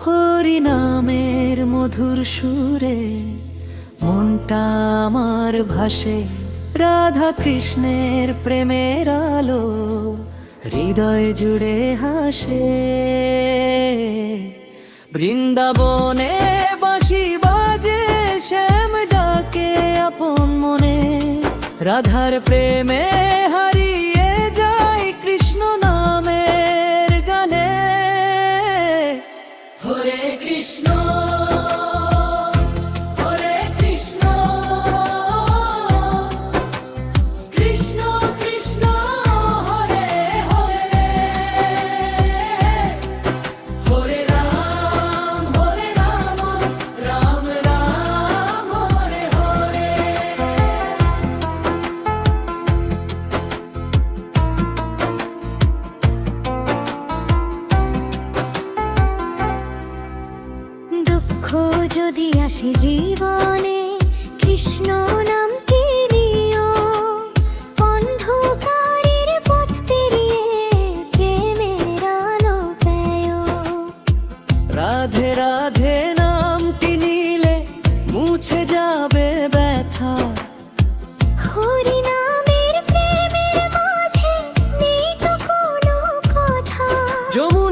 হরি নামের মধুর সুরে মনটা আমার ভাসে, রাধা কৃষ্ণের প্রেমের আলো হৃদয় জুড়ে হাসে। বৃন্দাবনে বাঁশি বাজে, শ্যাম ডাকে আপন মনে, রাধার প্রেমে হারিয়ে যায় কৃষ্ণ নামের গানে। হরে কৃষ্ণ হরে কৃষ্ণ, কৃষ্ণ কৃষ্ণ হরে হরে, হরে রাম রাম রাম হরে হরে। দুঃখ যদি আসে জীবনে, কৃষ্ণ নামটি নিও, অন্ধকারের পথ পেরিয়ে প্রেমের আলো পেও। রাধে রাধে নামটি নিলে মুছে যাবে ব্যথা, হরি নামের প্রেমের মাঝে নেই তো কোনো কথা। যমুনা